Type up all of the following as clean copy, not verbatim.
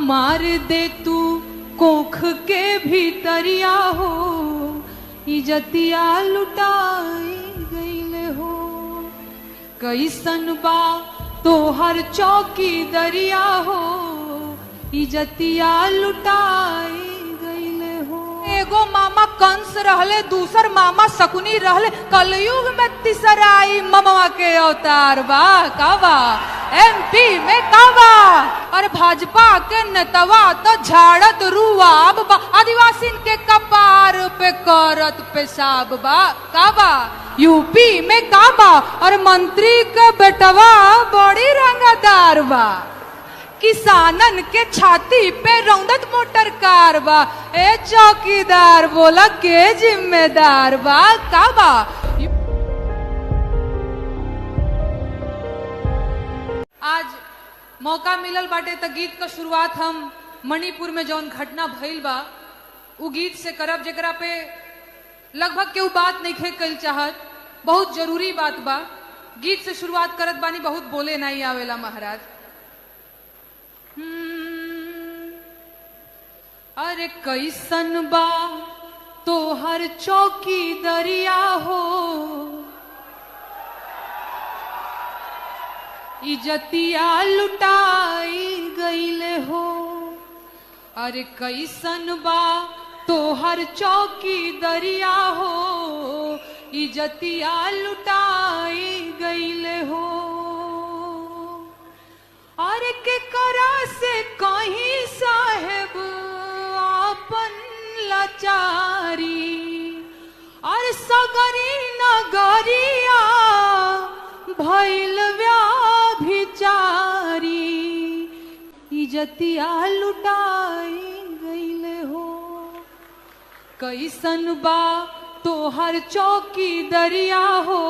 मार दे तू कोख के भीतरिया हो, इजतिया लुटाई गईले हो। कैसन बा तोहर चौकी दरिया हो, इजतिया लुटाई गईले हो। एगो मामा कंस रहले, दूसर मामा शकुनी रहले, कलयुग में तीसराई ममवा के अवतार बा। काबा एमपी में काबा और भाजपा के नेतवा तो झाड़त रुआब बा, आदिवासी के कपार पे करत पेशाब बा। काबा यूपी में काबा और मंत्री के बेटवा बड़ी रंगदार बा, किसानन के छाती पे रौंदत मोटर कार बा। ए चौकीदार बोला के जिम्मेदार बा। काबा आज मौका मिलल बाटे त गीत का शुरुआत हम मणिपुर में जौन घटना भइल बा उ गीत से करब, जेकरा पे लगभग केहू बात नहीं खे कल चाहत, बहुत जरूरी बात बा। गीत से शुरुआत करत बानी, बहुत बोले नहीं आवेला महाराज। अरे कैसन बा तोहर चौकी दरिया हो, इजतिया लुटाई गईले हो। अरे कैसन बा तोहर चौकी दरिया हो, इजतिया लुटाई गईले हो। अरे के करा से कहीं साहेब आपन लाचारी, अरे सगरी नगरिया भइल व्याभिचारी, इजतिया लुटाई गईले हो। कैसन बा तोहर चौकी दरिया हो,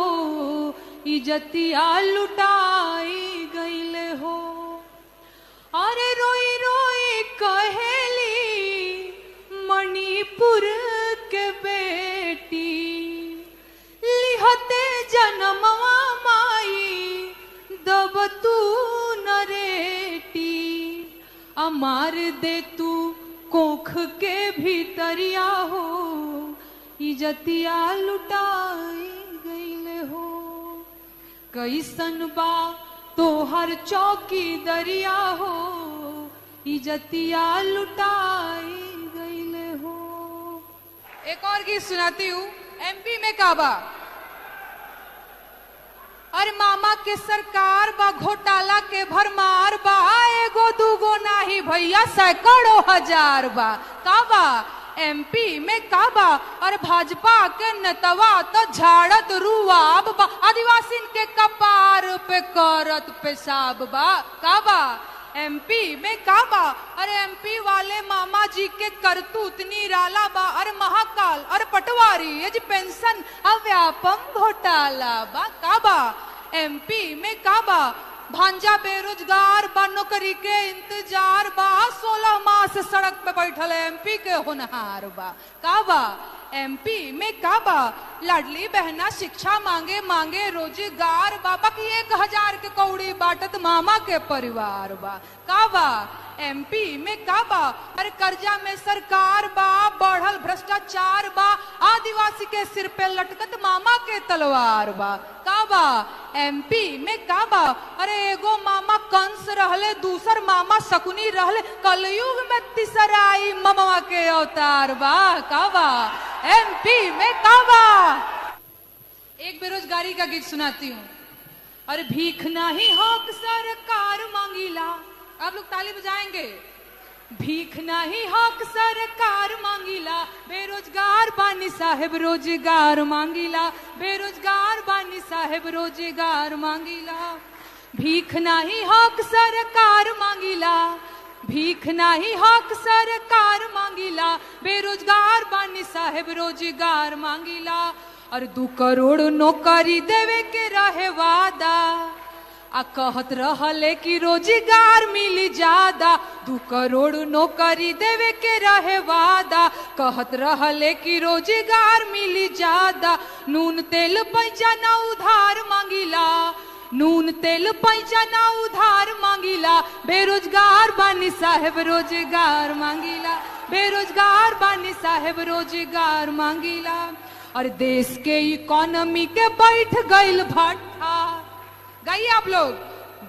इजतिया लुटाई गईले हो। अरे रोई रोई कहेली मणिपुर के बेटी, लिहते जनमवा माई दब तू नरेटी। अमार दे तू कोख के भीतरिया हो, इजतिया लुटाई गईले हो। कैसन बा तोहर चौकी दरिया हो, इजतिया लुटाई गईले हो। एक और गीत सुनाती हूँ। एमपी में काबा अरे मामा के सरकार बा, घोटाला के भरमार बा, एगो दूगो नाही भैया सैकड़ों हजार बा। काबा एमपी में काबा और भाजपा के नेतवा तो झाड़त रुआब बा, आदिवासी के कपार पे करत पेशाब बा। काबा एमपी में काबा अरे एमपी वाले मामा जी के करतूत निराला बा, अरे महाकाल और पटवारी ये जी पेंशन अव्यापम घोटाला बा। काबा एमपी में काबा भांजा बेरोजगार बा, नौकरी के इंतजार बा, 16 माह से सड़क पे बैठल एमपी के होनहार बा। काबा एमपी में काबा लाडली बहना शिक्षा मांगे मांगे रोजगार बा, बाकी 1000 के कौड़ी बाटत मामा के परिवार बा। काबा एमपी में काबा अरे कर्जा में सरकार बा, बढ़ल भ्रष्टाचार बा, आदिवासी के सिर पे लटकत मामा के तलवार बा। काबा एमपी में काबा अरे एगो मामा कंस रहले, दूसर मामा शकुनी रहले, कलयुग में तीसराई ममवा के अवतार बा। काबा एमपी में काबा। एक बेरोजगारी का गीत सुनाती हूँ। अरे भीख नहीं हक सरकार मांगीला, आप लोग ताली बजाएंगे। भीख नहीं हक सरकार मांगीला, बेरोजगार बानी साहेब रोजगार मांगीला, बेरोजगार बानी साहेब रोजगार मांगीला। भीख नहीं हक सरकार मांगीला, भीख नहीं हक सरकार मांगीला, बेरोजगार बानी साहेब रोजगार मांगीला। और 2 करोड़ नौकरी देवे के रहे वादा, आ कहत रहले कि रोजगार मिली ज्यादा। 2 करोड़ नौकरी देवे के रहे वादा, कहत रहले कि रोजगार मिली ज्यादा। नून तेल पैसा न उधार मांगीला, नून तेल पैसा ना उधार मांगीला, बेरोजगार बानी साहेब रोजगार मांगीला, बेरोजगार बानी साहेब रोजगार मांगीला। और देश के इकोनॉमी के बैठ गईल भट्ठा, गाइए आप लोग,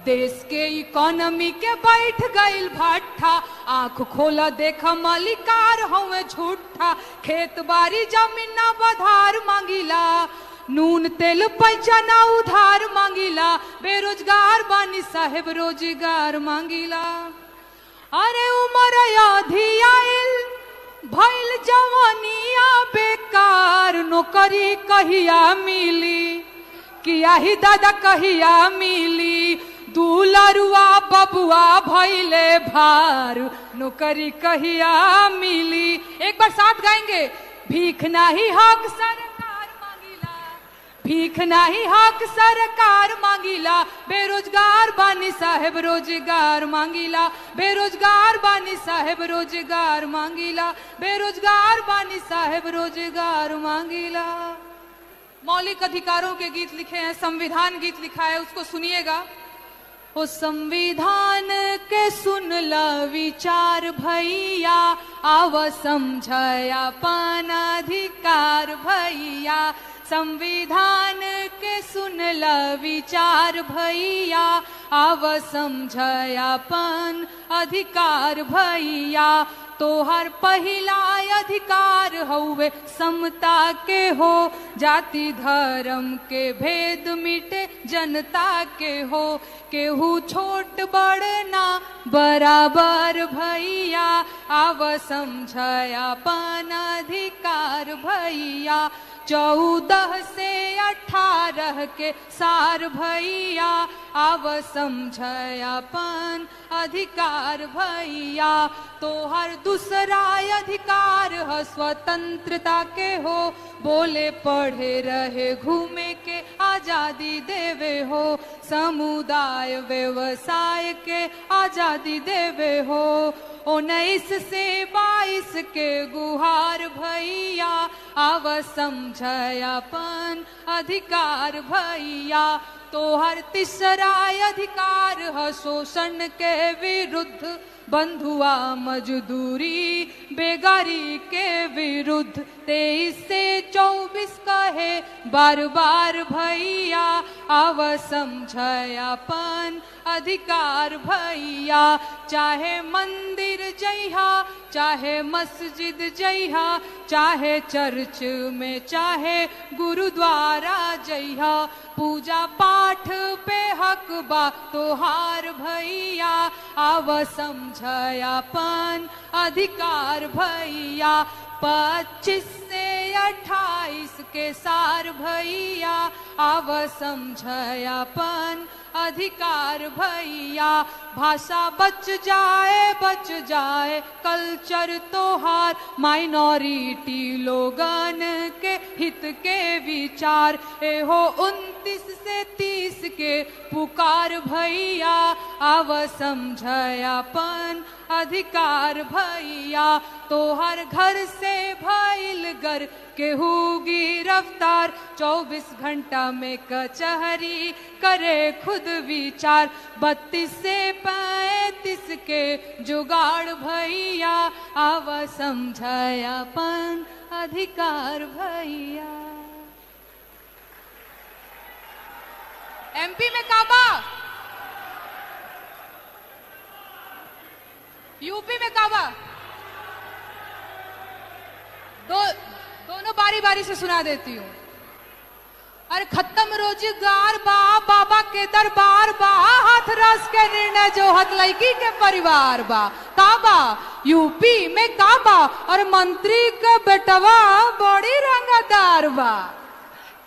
देश के इकोनॉमी के बैठ गईल भट्ठा, आंख खोला देखा मालिकार हमें झूठा, खेत बाड़ी जमीन ना बधार मांगीला, नून तेल पैसा ना उधार मांगीला, बेरोजगार बानी साहेब रोजगार मांगीला। अरे उमर आधी आइल भइल जवानिया बेकार, नौकरी कहिया मिली, किया ही दादा कहिया मिली, दुलरुआ बबुआ भइले भार, नौकरी कहिया मिली। एक बार साथ गाएंगे, भीख नाही हक सरकार मांगीला, भीख नाही हक सरकार मांगीला, बेरोजगार बानी साहेब रोजगार मांगीला, बेरोजगार बानी साहेब रोजगार मांगीला, बेरोजगार बानी साहेब रोजगार मांगीला। मौलिक अधिकारों के गीत लिखे हैं, संविधान गीत लिखा है, उसको सुनिएगा। ओ संविधान के सुन ल विचार भैया, आव समझया अपन अधिकार भैया, संविधान के सुन ल विचार भैया, आव समझया अपन अधिकार भैया, तोहर पहिला अधिकार हउवे समता के हो, जाति धर्म के भेद मिटे जनता के हो, केहू छोट बड़ ना बराबर भैया, आव समझया अपन अधिकार भैया, 14 से 18 के सार भैया, आव समझया अपन अधिकार भैया, तोहर दूसरा अधिकार है स्वतंत्रता के हो, बोले पढ़े रहे घूमे के आजादी देवे हो, समुदाय व्यवसाय के आजादी देवे हो, 19 से 22 के गुहार भैया, आव समझया अपन अधिकार भैया, तोहर तीसरा अधिकार है शोषण के विरुद्ध, बंधुआ मजदूरी बेगारी के विरुद्ध, 23 से 24 कहे बार बार भैया, आव समझया अपन अधिकार भैया, चाहे मंदिर जइहा चाहे मस्जिद जइहा, चाहे चर्च में चाहे गुरुद्वारा जइहा, पूजा पाठ पे हक बा तोहार भैया, आव समझया अपन अधिकार भैया, 25 से 28 के सार भैया, आव समझया अपन अधिकार भैया, भाषा बच जाए कल्चर तोहार, माइनॉरिटी लोगन के हित के विचार, एहो 29 से 30 के पुकार भैया, आव समझया अपन अधिकार भैया, तोहर घर से भइल गर केहू गिरफ्तार, 24 घंटा में कचहरी करे खुद विचार, 32 से 35 के जुगाड़ भैया, आव समझया अपन अधिकार भैया। एमपी में काबा, यूपी में काबा, दोनों बारी बारी से सुना देती हूँ। अरे खत्म रोजगार बा, बाबा के दरबार बा, हाथ रस के निर्णय जो हत लड़की के परिवार बा, काबा यूपी में काबा, और मंत्री के बेटवा बड़ी रंगदार बा,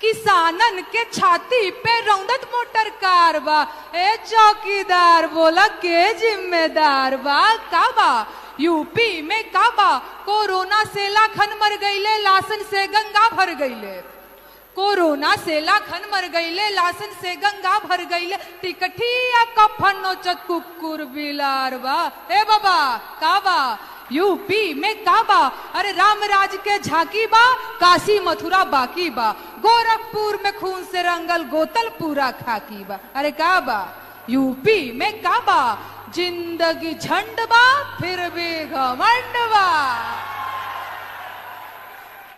किसानन के छाती पे रौंदत मोटर कार बा, ए चौकीदार बोला के जिम्मेदार बा, काबा यूपी में काबा, कोरोना से लाखन मर गईले, लाशन से गंगा भर गईले, कोरोना से लाखन मर गईले, लाशन से गंगा भर गईले, टिकठिया कफन नोचत कुकुर बिलार बा, ए बाबा काबा यूपी में काबा, अरे राम राज के झांकी बा, काशी मथुरा बाकी बा, गोरखपुर में खून से रंगल गोतल पूरा खाकी बा। अरे का बा यूपी में का बा जिंदगी झंड बा फिर भी घमंड बा।